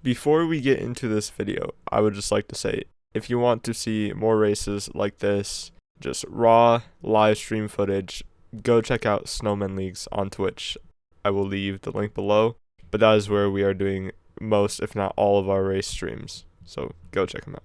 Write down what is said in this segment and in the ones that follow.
Before we get into this video, I would just like to say, if you want to see more races like this, just raw live stream footage, go check out Snowman Leagues on Twitch. I will leave the link below, but that is where we are doing most, if not all, of our race streams. So go check them out.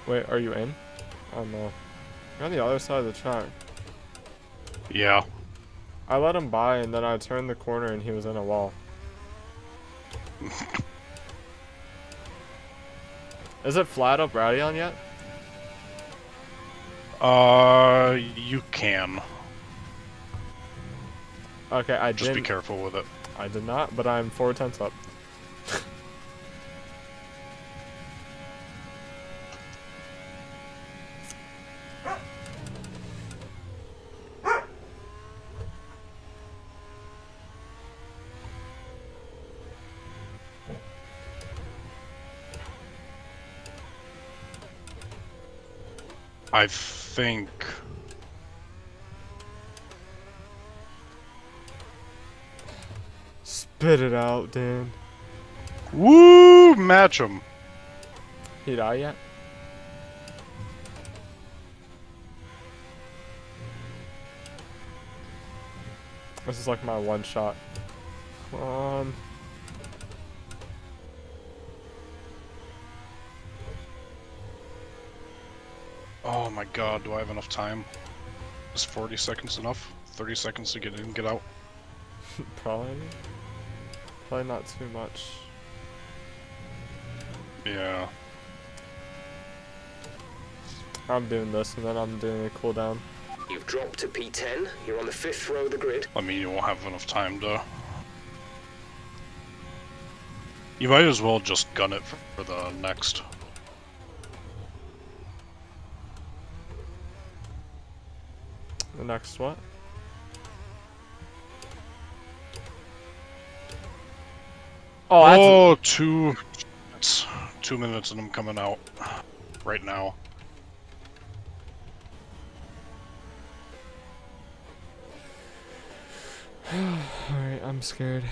Wait, are you in? Oh no. You're on the other side of the track. Yeah. I let him by and then I turned the corner and he was in a wall. Is it flat up Radion yet? You can. Okay, I Just didn't. be careful with it. I did not, but I'm 4/10 up. I think... Spit it out, Dan. Woo! Match him. He die yet? This is like my one shot. Come on. Oh my god, do I have enough time? Is 40 seconds enough? 30 seconds to get in and get out? Probably not too much. Yeah. I'm doing this and then I'm doing a cooldown. You've dropped to P10. You're on the 5th row of the grid. I mean, you won't have enough time to... You might as well just gun it for the next. The next what? Oh, that's Oh, 2 minutes and I'm coming out right now. Alright, I'm scared.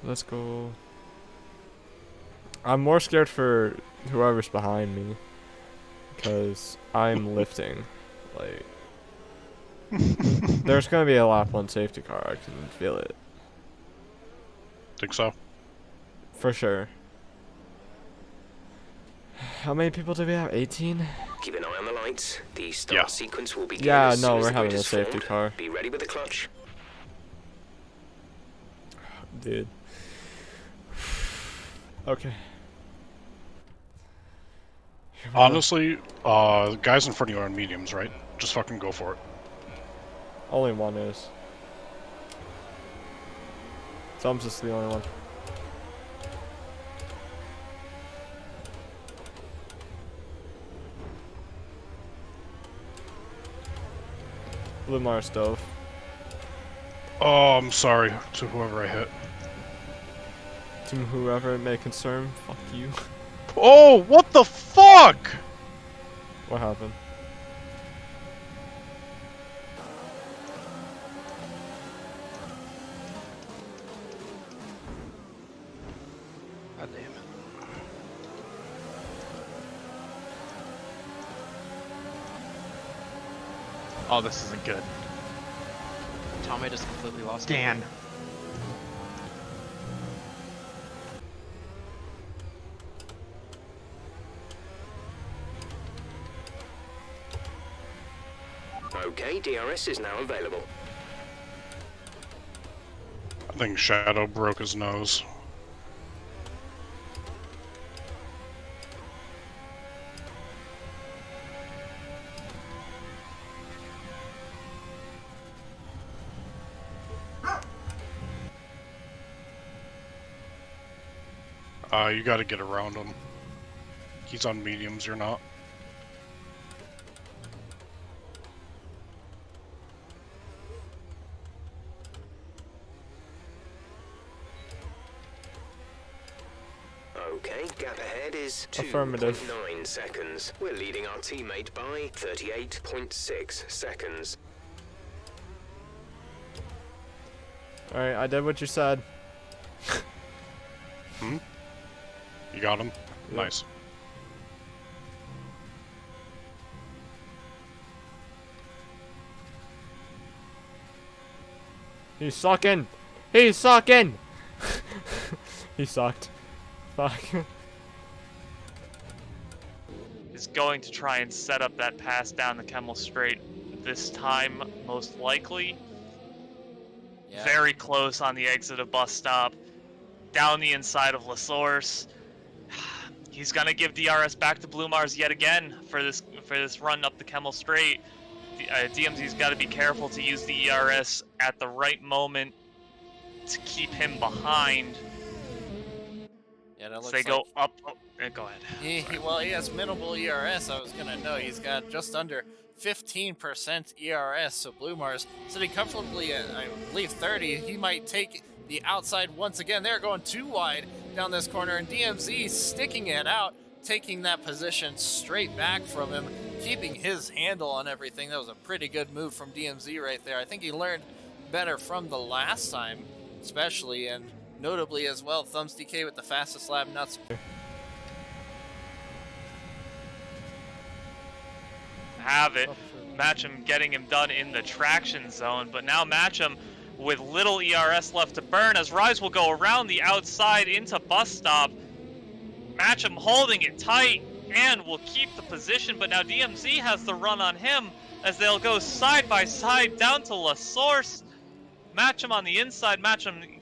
Let's go. I'm more scared for whoever's behind me. Because I'm lifting. Like, there's gonna be a lap 1 safety car, I can feel it. Think so? For sure. How many people do we have? 18? Keep an eye on the lights. The start Yeah. sequence will begin Yeah, as no, soon as we're the having grid a is safety formed. car. Be ready with the clutch. Dude. Okay. Here we go. Honestly, the guys in front of you are on mediums, right? Just fucking go for it. Only one is. Thumbs is the only one. Blue Mars stove. Oh, I'm sorry to whoever I hit. To whoever it may concern, fuck you. Oh, what the fuck? What happened? God damn it. Oh, this isn't good. Tommy just completely lost Dan. Okay, DRS is now available. I think Shadow broke his nose. You gotta get around him. He's on mediums, you're not. Okay, gap ahead is Affirmative. 2.9 seconds. We're leading our teammate by 38.6 seconds. Alright, I did what you said. Hmm? You got him? Yep. Nice. He's sucking! He's sucking! He sucked. Fuck. Is going to try and set up that pass down the Kemmel Strait this time, most likely. Yeah. Very close on the exit of bus stop. Down the inside of La Source. He's gonna give DRS back to Blue Mars yet again for this run up the Kemmel Strait. DMZ's got to be careful to use the ERS at the right moment to keep him behind. Yeah, that looks So they go up. Oh, go ahead. Well, he has minimal ERS. I was gonna know he's got just under 15% ERS. So Blue Mars sitting comfortably at, I believe, 30. He might take the outside once again. They're going too wide down this corner, and DMZ sticking it out, taking that position straight back from him, keeping his handle on everything. That was a pretty good move from DMZ right there. I think he learned better from the last time, especially, and notably as well, Thumbs DK with the fastest lap nuts. Have it. Matcham getting him done in the traction zone, but now Matcham with little ERS left to burn as Rise will go around the outside into bus stop. Matcham holding it tight and will keep the position, but now DMZ has the run on him as they'll go side by side down to La Source. Matcham on the inside. Matcham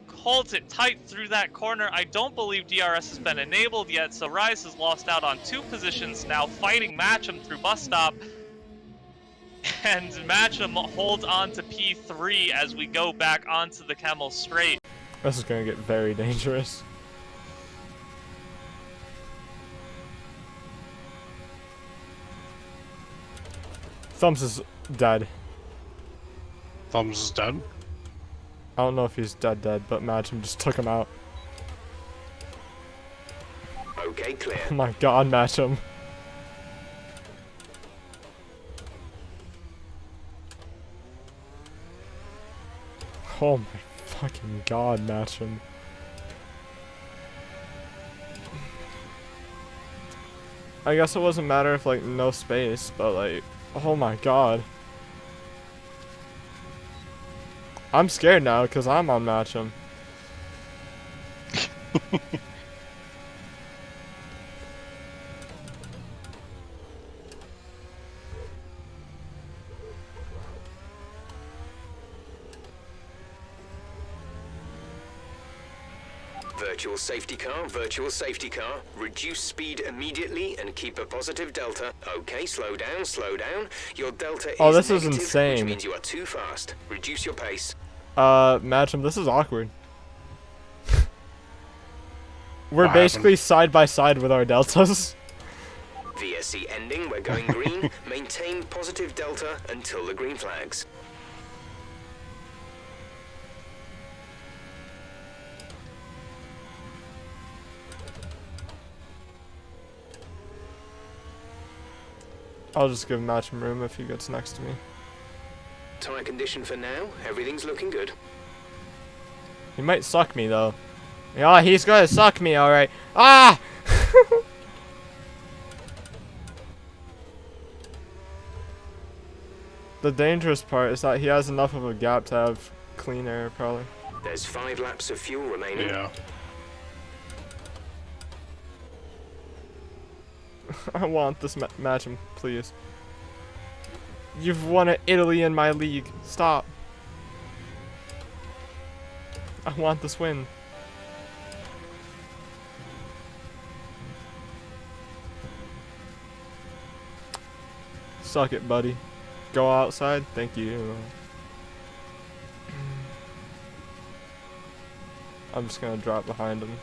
holds it tight through that corner. I don't believe DRS has been enabled yet, so Rise has lost out on 2 positions now, fighting Matcham through bus stop. And Matcham holds on to P3 as we go back onto the Kemmel Strait. This is gonna get very dangerous. Thumbs is dead. Thumbs is dead. I don't know if he's dead, but Matcham just took him out. Okay, clear. Oh my god, Matcham. Oh my fucking god, Matcham. I guess it wasn't matter if like no space, but like, oh my god. I'm scared now because I'm on Matcham. Virtual safety car. Reduce speed immediately and keep a positive delta. Okay, slow down. Your delta Oh, is this is negative, insane. which means you are too fast. Reduce your pace. Matcham, this is awkward. We're What basically side by side with our deltas. VSC ending, we're going green. Maintain positive delta until the green flags. I'll just give Matcham room if he gets next to me. Tire condition for now, everything's looking good. He might suck me though. Yeah, he's gonna suck me, alright. Ah! The dangerous part is that he has enough of a gap to have clean air, probably. There's 5 laps of fuel remaining. Yeah. I want this Matcham, please. You've won at Italy in my league. Stop. I want this win. Suck it, buddy. Go outside. Thank you. I'm just gonna drop behind him.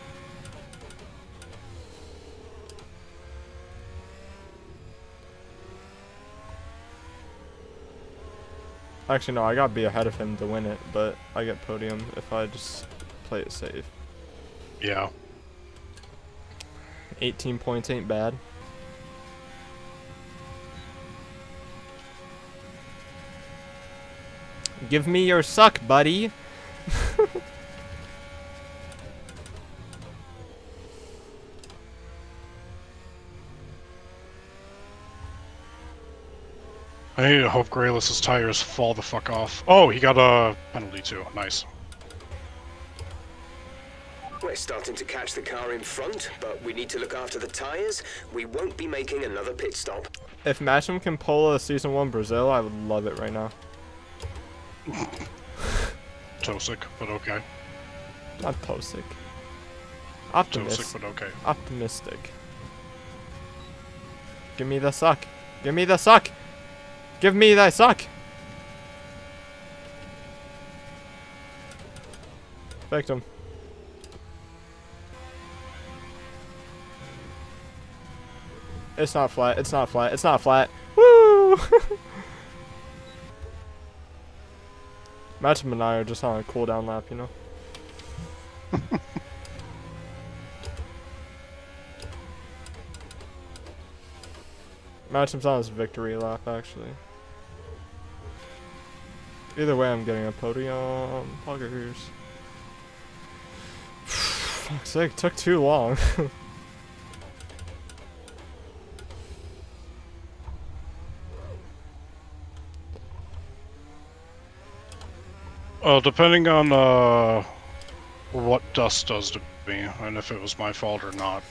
Actually, no, I gotta be ahead of him to win it, but I get podium if I just play it safe. Yeah. 18 points ain't bad. Give me your suck, buddy. I hope Grayless's tires fall the fuck off. Oh, he got a penalty too. Nice. We're starting to catch the car in front, but we need to look after the tires. We won't be making another pit stop. If Matcham can pull a Season 1 Brazil, I would love it right now. Tosic, but okay. Not Posick. Optimistic. Tosic, but okay. Optimistic. Give me the suck. Give me the suck. Give me that suck. Victim. It's not flat. It's not flat. It's not flat. Woo! Matcham and I are just on a cooldown lap, you know? Matcham's on his victory lap, actually. Either way, I'm getting a podium. Poggers. Fuck's sake, it took too long. Depending on what dust does to me, and if it was my fault or not,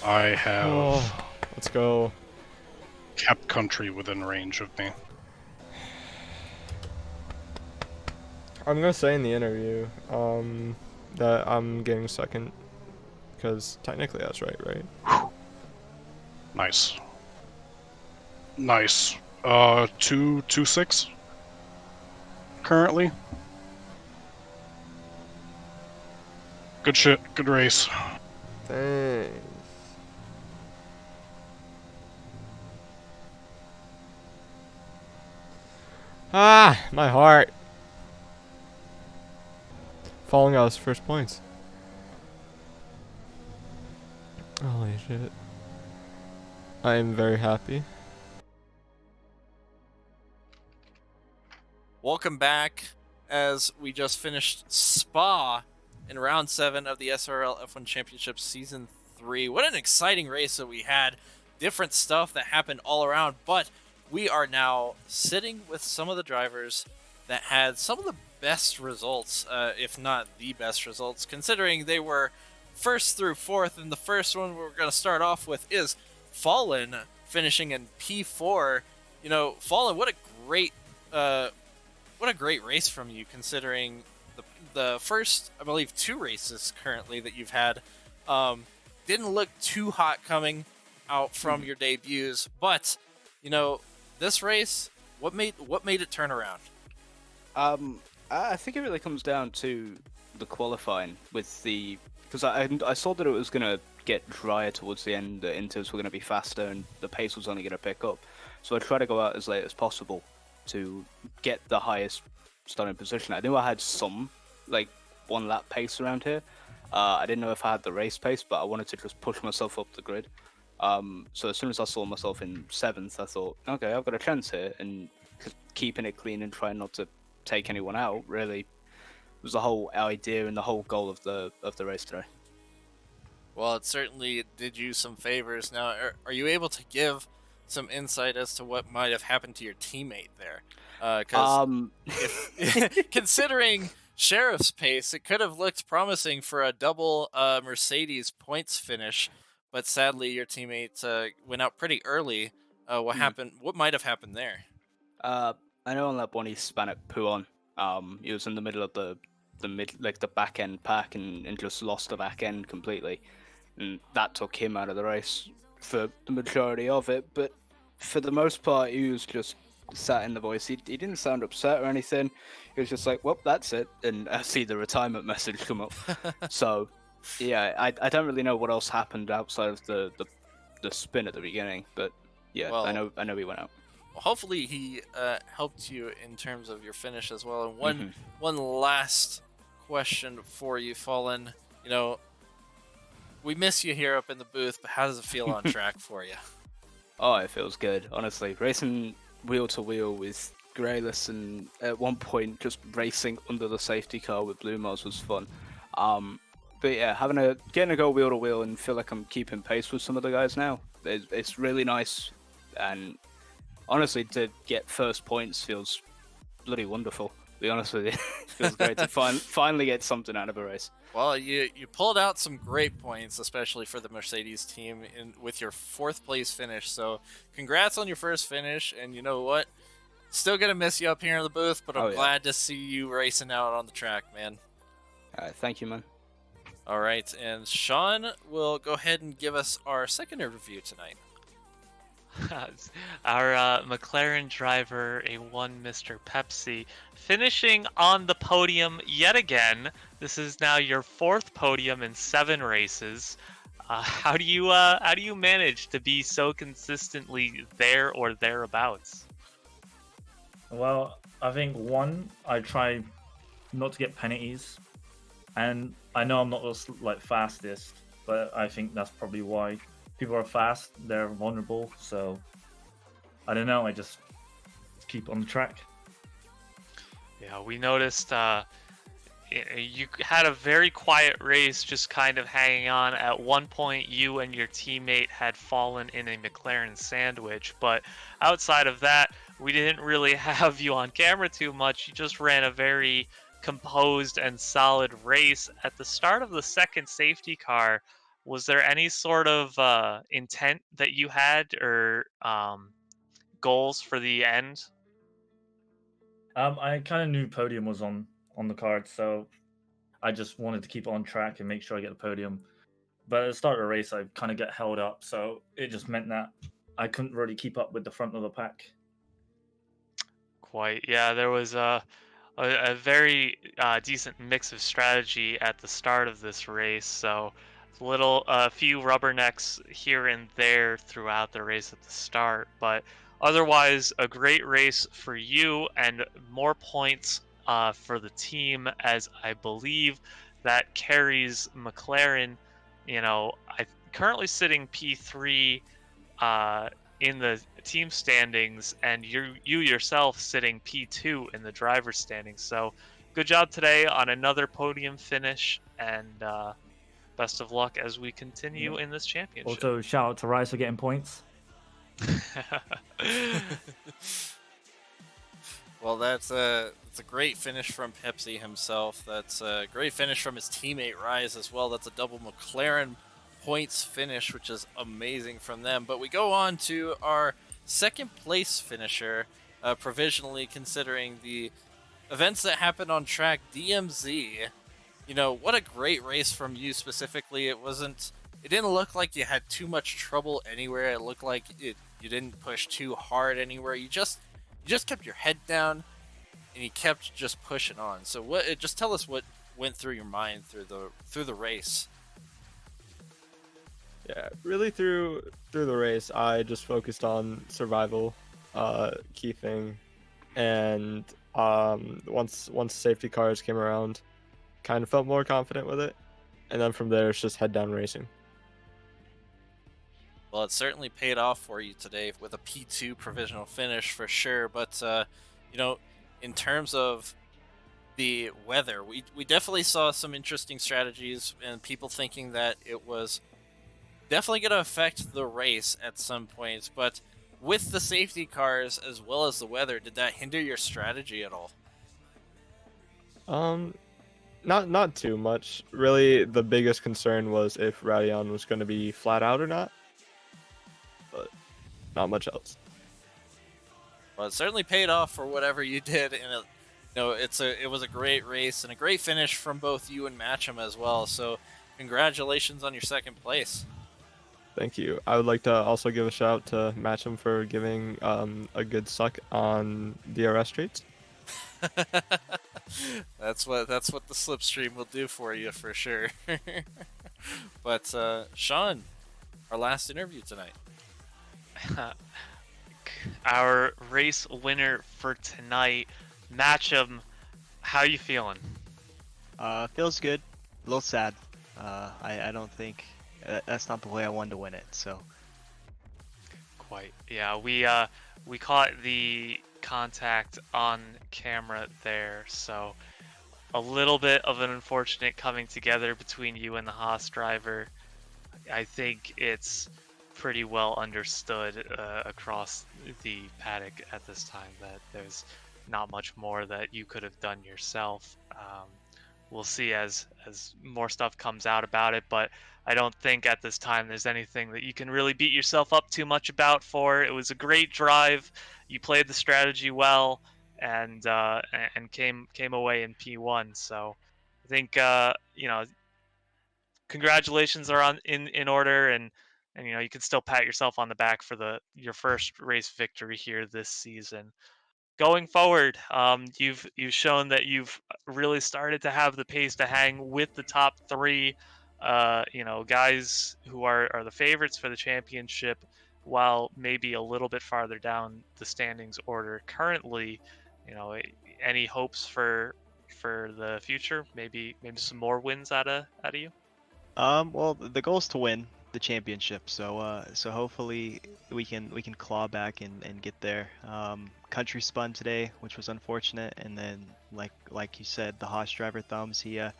I have Let's go. kept country within range of me. I'm gonna say in the interview, that I'm getting second, because technically that's right? Nice. Nice. 2-6 currently. Good shit. Good race. Thanks. Ah, my heart. Falling out his first points. Holy shit. I am very happy. Welcome back, as we just finished Spa in round 7 of the SRL F1 Championship Season 3. What an exciting race that we had. Different stuff that happened all around, but we are now sitting with some of the drivers that had some of the best results, if not the best results, considering they were first through fourth. And the first one we're going to start off with is Fallen, finishing in P4. You know, Fallen, what a great race from you, considering the first, I believe, 2 races currently that you've had. Didn't look too hot coming out from your debuts, but you know, this race, what made it turn around? I think it really comes down to the qualifying with because I saw that it was gonna get drier towards the end, the inters were gonna be faster, and the pace was only gonna pick up. So I tried to go out as late as possible to get the highest starting position. I knew I had some one lap pace around here. I didn't know if I had the race pace, but I wanted to just push myself up the grid. So as soon as I saw myself in 7th, I thought, okay, I've got a chance here, and keeping it clean and trying not to take anyone out really was the whole idea and the whole goal of the race today. Well, it certainly did you some favors. Now, are you able to give some insight as to what might have happened to your teammate there? Because considering Sheriff's pace, it could have looked promising for a double Mercedes points finish, but sadly your teammate went out pretty early. What happened? What might have happened there? I know on that one he span at Puon. He was in the middle of the back end pack and just lost the back end completely, and that took him out of the race for the majority of it. But for the most part, he was just sat in the voice. He didn't sound upset or anything. He was just like, well, that's it. And I see the retirement message come up. So yeah, I don't really know what else happened outside of the spin at the beginning, but yeah, well, I know he went out. Hopefully he helped you in terms of your finish as well. And one last question for you, Fallen. You know, we miss you here up in the booth, but how does it feel on track for you? Oh, it feels good, honestly. Racing wheel to wheel with Grayless and at one point just racing under the safety car with Blue Mars was fun. But yeah, getting to go wheel to wheel and feel like I'm keeping pace with some of the guys now. It's really nice, and honestly, to get first points feels bloody wonderful. To be honest with you, it feels great to finally get something out of a race. Well, you pulled out some great points, especially for the Mercedes team, with your 4th place finish. So, congrats on your first finish. And you know what? Still gonna miss you up here in the booth, but I'm glad to see you racing out on the track, man. All right, thank you, man. All right, and Sean will go ahead and give us our second interview tonight. Our McLaren driver, a one Mr. Pepsi, finishing on the podium yet again. This is now your 4th podium in 7 races. How do you manage to be so consistently there or thereabouts? Well, I think one, I try not to get penalties, and I know I'm not the fastest, but I think that's probably why. People are fast, they're vulnerable, so I don't know, I just keep on the track. Yeah, we noticed you had a very quiet race, just kind of hanging on. At one point, you and your teammate had fallen in a McLaren sandwich, but outside of that, we didn't really have you on camera too much. You just ran a very composed and solid race. At the start of the second safety car, was there any sort of intent that you had or goals for the end? I kind of knew podium was on the card, so I just wanted to keep on track and make sure I get the podium. But at the start of the race, I kind of get held up, so it just meant that I couldn't really keep up with the front of the pack. Quite, yeah. There was a very decent mix of strategy at the start of this race, so a few rubbernecks here and there throughout the race at the start, but otherwise a great race for you and more points for the team, as I believe that carries McLaren. I currently sitting P3 in the team standings, and you yourself sitting P2 in the driver's standings. So good job today on another podium finish, and best of luck as we continue in this championship. Also, shout out to Rice for getting points. Well, that's a great finish from Pepsi himself. That's a great finish from his teammate Rise as well. That's a double McLaren points finish, which is amazing from them. But we go on to our second place finisher, provisionally considering the events that happened on track, DMZ. What a great race from you specifically. It didn't look like you had too much trouble anywhere. It looked like you didn't push too hard anywhere. You just kept your head down and you kept just pushing on. So just tell us what went through your mind through the race. Yeah, really through the race, I just focused on survival, key thing, and once safety cars came around, kind of felt more confident with it, and then from there it's just head down racing. Well, it certainly paid off for you today with a P2 provisional finish for sure. But in terms of the weather, we definitely saw some interesting strategies and people thinking that it was definitely going to affect the race at some points. But with the safety cars as well as the weather, did that hinder your strategy at all? Not too much. Really, the biggest concern was if Radion was going to be flat out or not. But not much else. Well, it certainly paid off for whatever you did, and it was a great race and a great finish from both you and Matcham as well. So, congratulations on your second place. Thank you. I would like to also give a shout out to Matcham for giving a good suck on DRS streets. That's what the slipstream will do for you for sure. But Sean, our last interview tonight. Our race winner for tonight, Matcham. How you feeling? Feels good. A little sad. I don't think that's not the way I wanted to win it. So Quite. Yeah, we caught the contact on camera there, so a little bit of an unfortunate coming together between you and the Haas driver. I think it's pretty well understood across the paddock at this time that there's not much more that you could have done yourself. We'll see as more stuff comes out about it, but I don't think at this time there's anything that you can really beat yourself up too much about for. It was a great drive. You played the strategy well, and came away in P1. So I think congratulations are in order, and you can still pat yourself on the back for your first race victory here this season. Going forward, you've shown that you've really started to have the pace to hang with the top three, guys who are the favorites for the championship, while maybe a little bit farther down the standings order currently. Any hopes for the future? Maybe some more wins out of you. well, the goal is to win the championship, so hopefully we can claw back and get there. Country spun today, which was unfortunate, and then like you said, the Haas driver Thumbs, he had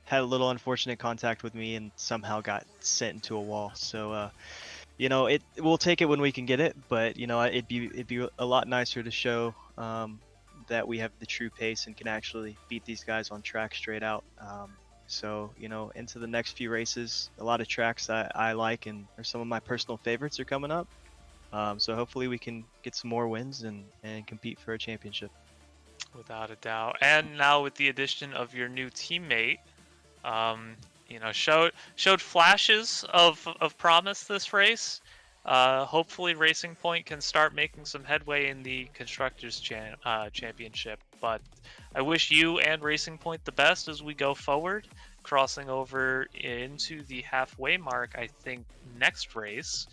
a little unfortunate contact with me and somehow got sent into a wall. So we'll take it when we can get it, but it'd be a lot nicer to show that we have the true pace and can actually beat these guys on track straight out. So, into the next few races, a lot of tracks that I like and are some of my personal favorites are coming up. So hopefully we can get some more wins and compete for a championship. Without a doubt. And now with the addition of your new teammate, showed flashes of promise this race. Hopefully Racing Point can start making some headway in the Constructors Championship. But I wish you and Racing Point the best as we go forward, crossing over into the halfway mark, I think, next race.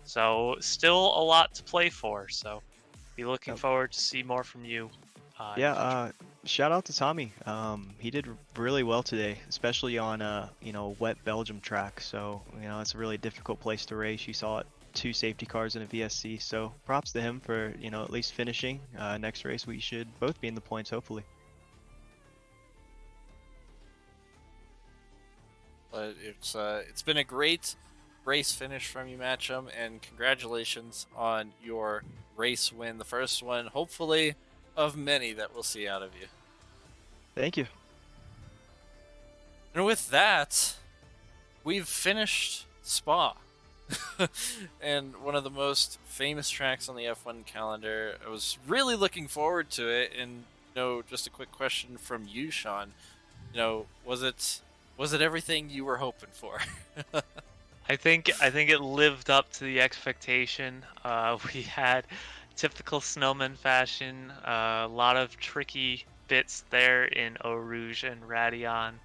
So still a lot to play for. So be looking forward to see more from you. Shout out to Tommy. He did really well today, especially on wet Belgium track. So it's a really difficult place to race. You saw it, 2 safety cars in a VSC. So props to him for at least finishing. Next race we should both be in the points, hopefully. But it's been a great race finish from you, Matchum, and congratulations on your race win, the first one, hopefully, of many that we'll see out of you. Thank you. And with that, we've finished Spa. And one of the most famous tracks on the F1 calendar. I was really looking forward to it, and just a quick question from you, Sean. Was it everything you were hoping for? I think it lived up to the expectation. We had typical snowman fashion, a lot of tricky bits there in Eau Rouge and Radion.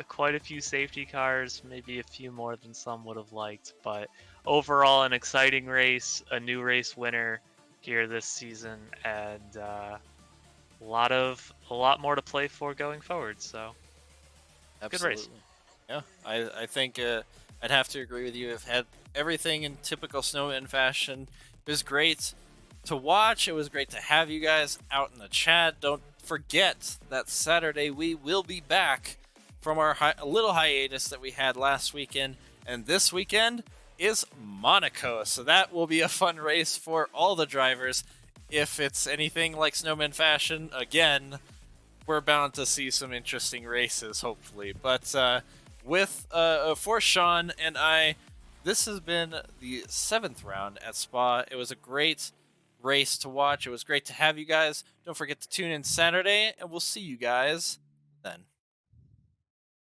Quite a few safety cars, maybe a few more than some would have liked, but overall an exciting race, a new race winner here this season, and a lot more to play for going forward. So Absolutely. Good race. Yeah, I think I'd have to agree with you. I've had everything in typical snowman fashion. It was great to watch. It was great to have you guys out in the chat. Don't forget that Saturday we will be back from our little hiatus that we had last weekend, and this weekend is Monaco, so that will be a fun race for all the drivers. If it's anything like snowman fashion, again, we're bound to see some interesting races, hopefully. But for Sean and I, this has been the 7th round at Spa. It was a great race to watch. It was great to have you guys. Don't forget to tune in Saturday, and we'll see you guys then.